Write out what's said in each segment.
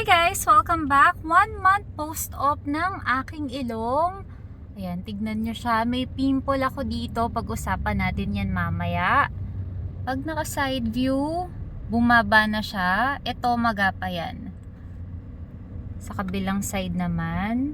Hi guys! Welcome back! 1 month post-op ng aking ilong. Ayan, tignan nyo siya. May pimple ako dito. Pag-usapan natin yan mamaya. Pag naka-side view, bumaba na siya. Ito, magapa yan. Sa kabilang side naman.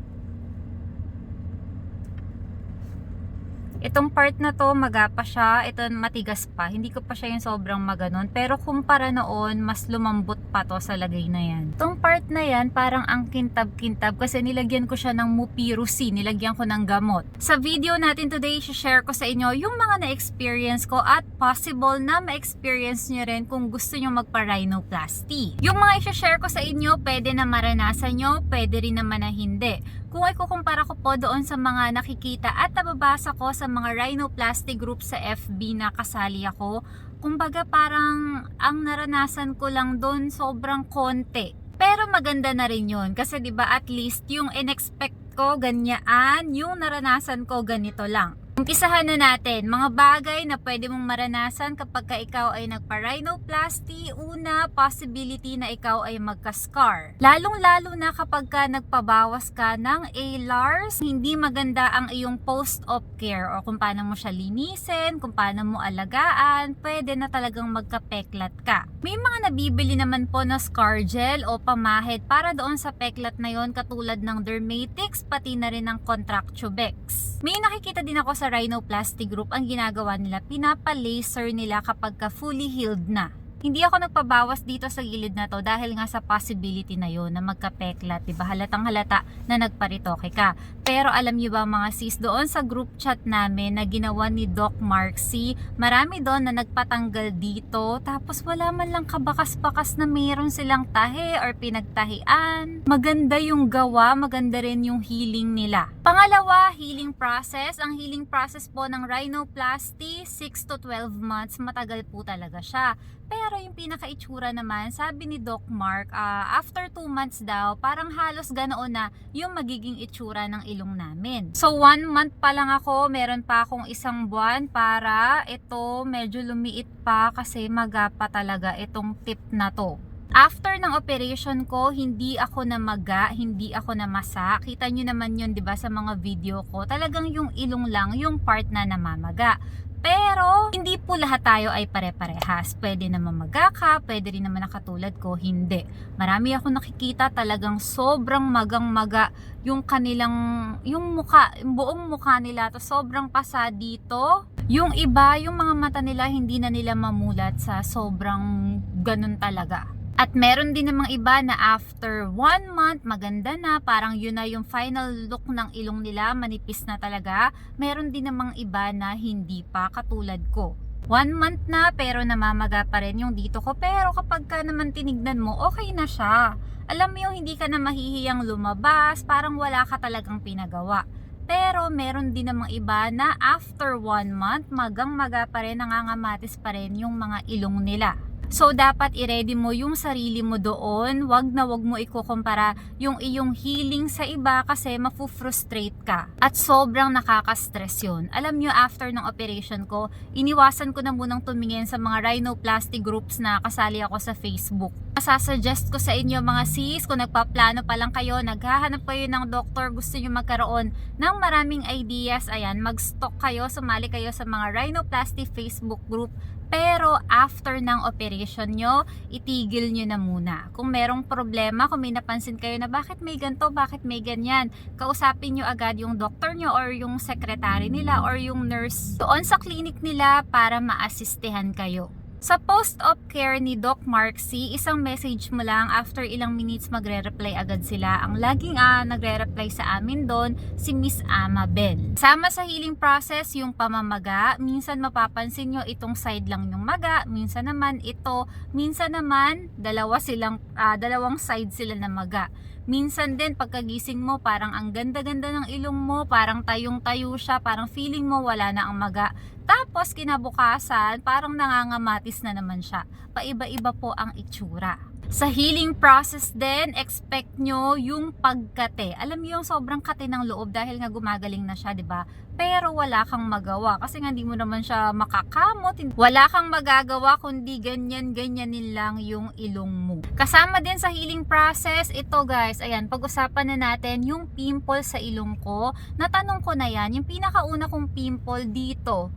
Itong part na to, magapa siya. Ito, matigas pa. Hindi ko pa siya yung sobrang maganon. Pero kumpara noon, mas lumambot pa to sa lagay na yan. Itong part na yan, parang ang kintab-kintab kasi nilagyan ko siya ng Mupirocin. Nilagyan ko ng gamot. Sa video natin today, share ko sa inyo yung mga na-experience ko at possible na ma-experience nyo rin kung gusto nyo magpa-rhinoplasty. Yung mga i-share ko sa inyo, pwede na maranasan nyo, pwede rin naman na hindi. Kung ay kukumpara ko po doon sa mga nakikita at nababasa ko sa mga rhinoplasty group sa FB na kasali ako, kumbaga parang ang naranasan ko lang doon sobrang konti. Pero maganda na rin yun kasi 'di ba at least yung in-expect ko ganyan, yung naranasan ko ganito lang. Umpisahan na natin, mga bagay na pwede mong maranasan kapag ka ikaw ay nagpa-rhinoplasty. Una, possibility na ikaw ay magka-scar. Lalong-lalo na kapag ka nagpabawas ka ng A-LARs, hindi maganda ang iyong post-op care o kung paano mo siya linisin, kung paano mo alagaan, pwede na talagang magka-peklat ka. May mga nabibili naman po na scar gel o pamahid para doon sa peklat na yon katulad ng Dermatix, pati na rin ng Contractubex. May nakikita din ako sa rhinoplasty group, ang ginagawa nila, pinapa-laser nila kapag ka fully healed na. Hindi ako nagpabawas dito sa gilid na to dahil nga sa possibility na yon na magka-peklat, diba? Halatang halata na nagparitoke ka. Pero alam niyo ba mga sis, doon sa group chat namin na ginawa ni Doc Mark C, marami doon na nagpatanggal dito tapos wala man lang kabakas-bakas na mayroon silang tahi or pinagtahian. Maganda yung gawa, maganda rin yung healing nila. Pangalawa, healing process. Ang healing process po ng rhinoplasty, 6 to 12 months, matagal po talaga siya. Pero yung pinaka-itsura naman, sabi ni Doc Mark, after 2 months daw, parang halos ganoon na yung magiging itsura ng ilong namin. So 1 month pa lang ako, meron pa akong 1 buwan para ito medyo lumiit pa kasi magapa talaga itong tip na to. After ng operation ko, hindi ako namaga, hindi ako namasa. Kita nyo naman yun, 'di ba, sa mga video ko. Talagang yung ilong lang, yung part na namamaga. Pero, hindi po lahat tayo ay pare-parehas. Pwede na mamaga ka, pwede rin naman nakatulad ko, hindi. Marami ako nakikita talagang sobrang magang-maga yung kanilang, yung mukha, yung buong mukha nila, to sobrang pasa dito. Yung iba, yung mga mata nila, hindi na nila mamulat sa sobrang ganun talaga. At meron din namang iba na after 1 month, maganda na, parang yun na yung final look ng ilong nila, manipis na talaga. Meron din namang iba na hindi pa, katulad ko. 1 month na pero namamaga pa rin yung dito ko, pero kapag ka naman tinignan mo, okay na siya. Alam mo yung hindi ka na mahihiyang lumabas, parang wala ka talagang pinagawa. Pero meron din namang iba na after 1 month, magang-maga pa rin, nangangamatis pa rin yung mga ilong nila. So, dapat i-ready mo yung sarili mo doon. Wag na wag mo ikukumpara yung iyong healing sa iba kasi mafu-frustrate ka. At sobrang nakaka-stress yun. Alam nyo, after ng operation ko, iniwasan ko na munang tumingin sa mga rhinoplasty groups na kasali ako sa Facebook. Masasuggest ko sa inyo mga sis, kung nagpaplano pa lang kayo, naghahanap kayo ng doktor, gusto nyo magkaroon ng maraming ideas, ayan, mag-stock kayo, sumali kayo sa mga rhinoplasty Facebook group. Pero after ng operation nyo, itigil nyo na muna. Kung merong problema, kung may napansin kayo na bakit may ganito, bakit may ganyan, kausapin nyo agad yung doctor nyo or yung secretary nila or yung nurse doon sa clinic nila para maasistehan kayo. Sa post-op care ni Doc Mark C, isang message mo lang, after ilang minutes magre-reply agad sila. Ang laging nagre-reply sa amin doon, si Miss Amabel. Sama sa healing process yung pamamaga. Minsan mapapansin nyo itong side lang yung maga, minsan naman ito, minsan naman dalawang side sila na maga. Minsan din pagkagising mo, parang ang ganda-ganda ng ilong mo, parang tayong-tayo siya, parang feeling mo wala na ang maga. Tapos kinabukasan, parang nangangamatis na naman siya. Paiba-iba po ang itsura. Sa healing process din, expect nyo yung pagkate. Alam niyo yung sobrang kate ng loob dahil nga gumagaling na siya, 'di ba? Pero wala kang magawa kasi nga hindi mo naman siya makakamot. Wala kang magagawa kundi ganyanin lang yung ilong mo. Kasama din sa healing process, ito guys, ayan, pag-usapan na natin yung pimple sa ilong ko. Natanong ko na yan, yung pinakauna kong pimple dito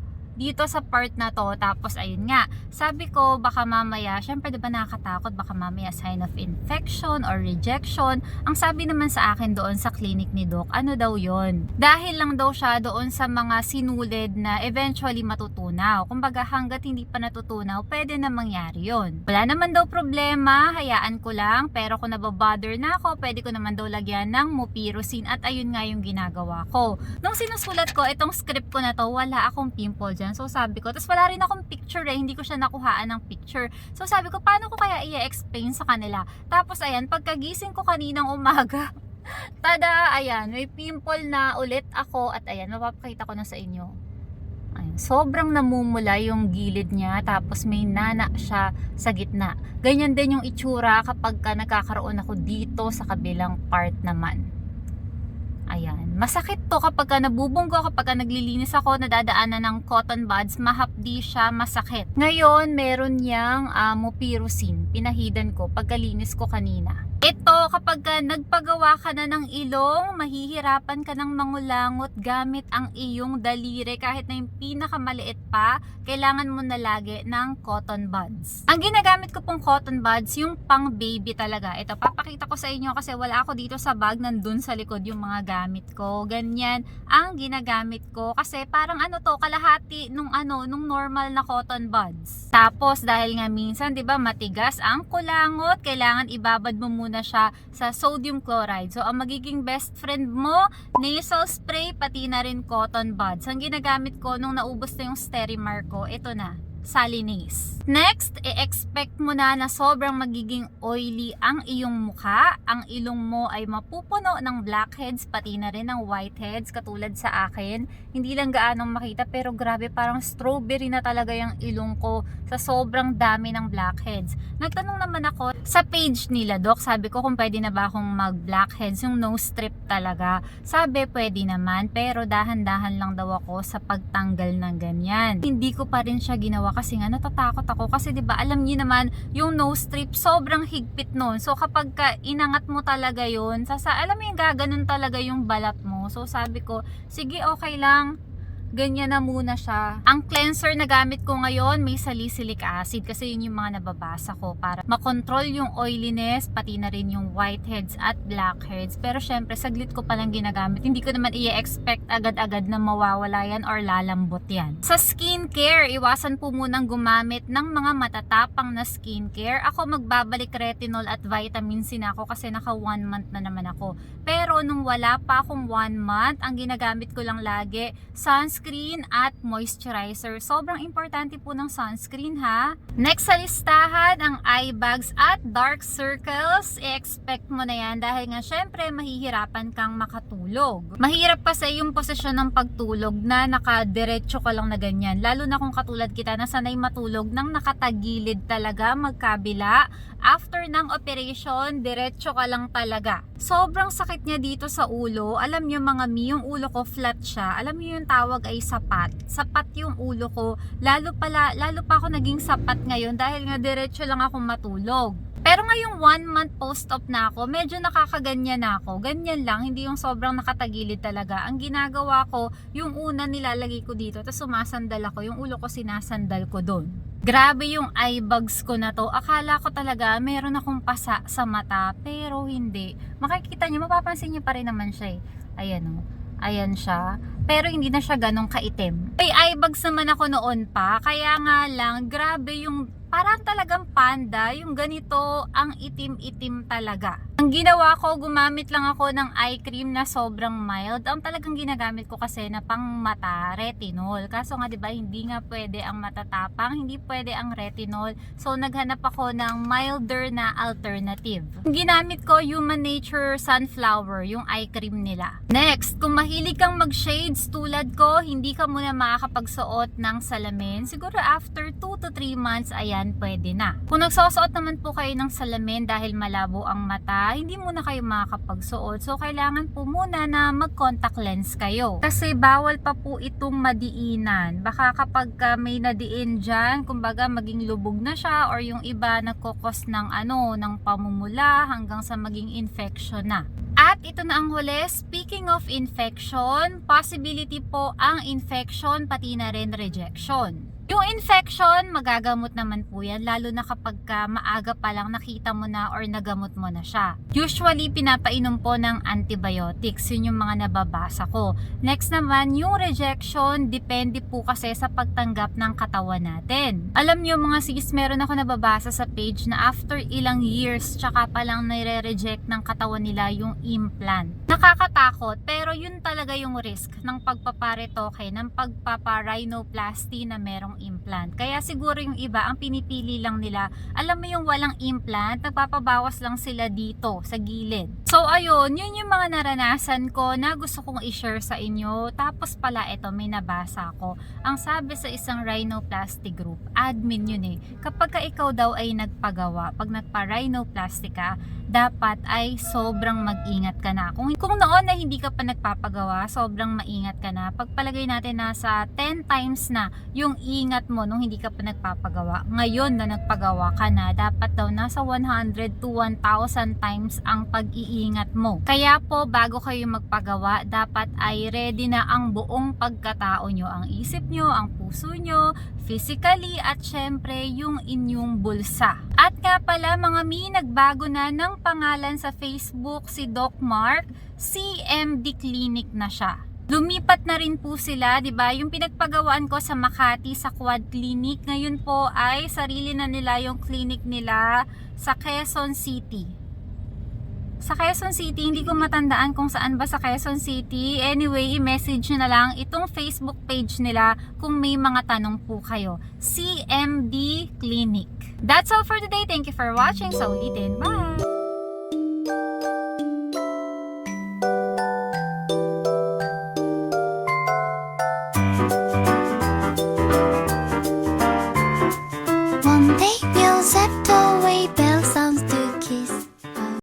sa part na to. Tapos ayun nga, sabi ko baka mamaya, syempre diba nakakatakot, baka mamaya sign of infection or rejection. Ang sabi naman sa akin doon sa clinic ni Doc, ano daw yon? Dahil lang daw siya doon sa mga sinulid na eventually matutunaw. Kumbaga hanggat hindi pa natutunaw, pwede na mangyari yon. Wala naman daw problema, hayaan ko lang. Pero kung nababother na ako, pwede ko naman daw lagyan ng mupirocin. At ayun nga yung ginagawa ko. Nung sinusulat ko itong script ko na to, wala akong pimple dyan. So sabi ko, tapos wala rin akong picture hindi ko siya nakuhaan ng picture. So sabi ko, paano ko kaya i-explain sa kanila? Tapos ayan, pagkagising ko kaninang umaga, tada, ayan, may pimple na ulit ako at ayan, mapapakita ko na sa inyo. Ayan, sobrang namumula yung gilid niya, tapos may nana siya sa gitna. Ganyan din yung itsura kapag nagkakaroon ako dito sa kabilang part naman. Ayan, masakit to kapag nabubunggo, kapag naglilinis ako, nadadaanan ng cotton buds, mahapdi siya, masakit. Ngayon, meron niyang mupirocin, pinahidan ko pagkalinis ko kanina. Ito, kapag nagpagawa ka na ng ilong, mahihirapan ka ng mangulangot gamit ang iyong daliri. Kahit na yung pinakamaliit pa, kailangan mo na lagi ng cotton buds. Ang ginagamit ko pong cotton buds, yung pang baby talaga. Ito, papakita ko sa inyo kasi wala ako dito sa bag, nandun sa likod yung mga gamit ko. Ganyan ang ginagamit ko kasi parang ano to, kalahati nung normal na cotton buds. Tapos dahil nga minsan, 'di ba, matigas ang kulangot, kailangan ibabad mo muna siya sa sodium chloride. So ang magiging best friend mo, nasal spray, pati na rin cotton buds. Ang ginagamit ko nung naubos na yung Sterimar ko, ito na, Salinase. Next, i-expect mo na sobrang magiging oily ang iyong mukha. Ang ilong mo ay mapupuno ng blackheads, pati na rin ng whiteheads, katulad sa akin. Hindi lang gaanong makita, pero grabe, parang strawberry na talaga yung ilong ko sa sobrang dami ng blackheads. Nagtanong naman ako sa page nila, Doc, sabi ko kung pwede na ba akong mag-blackheads, yung nose strip talaga. Sabi, pwede naman, pero dahan-dahan lang daw ako sa pagtanggal ng ganyan. Hindi ko pa rin siya ginawa kasi nga natatakot ako kasi 'di ba alam niyo naman yung nose strip sobrang higpit noon. So kapag inangat mo talaga 'yon, alam mo yung gaganon talaga yung balat mo. So sabi ko, sige, okay lang. Ganyan na muna siya. Ang cleanser na gamit ko ngayon, may salicylic acid kasi yun yung mga nababasa ko para makontrol yung oiliness, pati na rin yung whiteheads at blackheads. Pero syempre, saglit ko palang ginagamit. Hindi ko naman i-expect agad-agad na mawawala yan or lalambot yan. Sa skincare, iwasan po munang gumamit ng mga matatapang na skincare. Ako magbabalik retinol at vitamin C na ako kasi naka 1 month na naman ako. Pero nung wala pa akong 1 month, ang ginagamit ko lang lagi, sunscreen at moisturizer. Sobrang importante po ng sunscreen, ha. Next sa listahan, ang eye bags at dark circles. I-expect mo na yan dahil nga syempre mahihirapan kang makatulog. Mahirap kasi yung posisyon ng pagtulog na nakadiretso ka lang na ganyan. Lalo na kung katulad kita na sanay matulog ng nakatagilid talaga, magkabila. After ng operation, diretso ka lang talaga. Sobrang sakit niya dito sa ulo. Alam niyo mga yung ulo ko flat siya. Alam niyo yung tawag ay sapat. Sapat yung ulo ko. Lalo pa ako naging sapat ngayon dahil nga diretso lang ako matulog. Pero ngayong 1 month post-op na ako, medyo nakakaganyan na ako. Ganyan lang, hindi yung sobrang nakatagilid talaga. Ang ginagawa ko, yung una nilalagay ko dito, tapos sumasandal ako, yung ulo ko sinasandal ko doon. Grabe yung eye bags ko na to. Akala ko talaga meron akong pasa sa mata, pero hindi. Makikita niyo, mapapansin niyo pa rin naman siya eh. Ayan o. Ayan siya. Pero hindi na siya ganong kaitim. May eye bags naman ako noon pa. Kaya nga lang, grabe yung parang talagang panda. Yung ganito, ang itim-itim talaga. Ang ginawa ko, gumamit lang ako ng eye cream na sobrang mild. Ang talagang ginagamit ko kasi na pang mata, retinol. Kaso nga 'di ba, hindi nga pwede ang matatapang, hindi pwede ang retinol. So naghanap ako ng milder na alternative. Ang ginamit ko, Human Nature Sunflower, yung eye cream nila. Next, kung mahilig kang mag-shades tulad ko, hindi ka muna makakapagsuot ng salamin. Siguro after 2 to 3 months, ayan, yan, pwede na. Kung nagsusuot naman po kayo ng salamin dahil malabo ang mata, hindi muna kayo makakapagsuot. So, kailangan po muna na mag-contact lens kayo. Kasi bawal pa po itong madiinan. Baka kapag may nadiin dyan, kumbaga maging lubog na siya or yung iba nagkukos ng ng pamumula hanggang sa maging infection na. At ito na ang huli, speaking of infection, possibility po ang infection pati na rin rejection. Yung infection, magagamot naman po yan, lalo na kapag maaga pa lang nakita mo na or nagamot mo na siya. Usually, pinapainom po ng antibiotics, yun yung mga nababasa ko. Next naman, yung rejection, depende po kasi sa pagtanggap ng katawan natin. Alam nyo mga sis, meron ako nababasa sa page na after ilang years, tsaka pa lang nire-reject ng katawan nila yung implant. Nakakatakot, pero yun talaga yung risk ng pagpaparetoke, ng pagpaparhinoplasty na merong implant. Kaya siguro yung iba, ang pinipili lang nila, alam mo yung walang implant, nagpapabawas lang sila dito sa gilid. So ayun, yun yung mga naranasan ko na gusto kong i-share sa inyo. Tapos pala ito, may nabasa ko. Ang sabi sa isang rhinoplasty group, admin yun kapag ka ikaw daw ay nagpagawa, pag nagpa-rhinoplasty ka, dapat ay sobrang mag-ingat ka na. Kung noon na hindi ka pa nagpapagawa, sobrang maingat ka na. Pagpalagay natin nasa 10 times na yung ingat mo nung hindi ka pa nagpapagawa. Ngayon na nagpagawa ka na, dapat daw nasa 100 to 1,000 times ang pag-iingat mo. Kaya po, bago kayo magpagawa, dapat ay ready na ang buong pagkatao nyo. Ang isip nyo, ang puso nyo, physically, at syempre yung inyong bulsa. At nga pala mga mi, nagbago na ng pangalan sa Facebook si Doc Mark, CMD Clinic na siya. Lumipat na rin po sila, 'di ba? Yung pinagpagawaan ko sa Makati sa Quad Clinic, ngayon po ay sarili na nila yung clinic nila sa Quezon City. Sa Quezon City, hindi ko matandaan kung saan ba sa Quezon City. Anyway, i-message nyo na lang itong Facebook page nila kung may mga tanong po kayo. CMD Clinic. That's all for today. Thank you for watching. Sa ulitin. Bye! One day music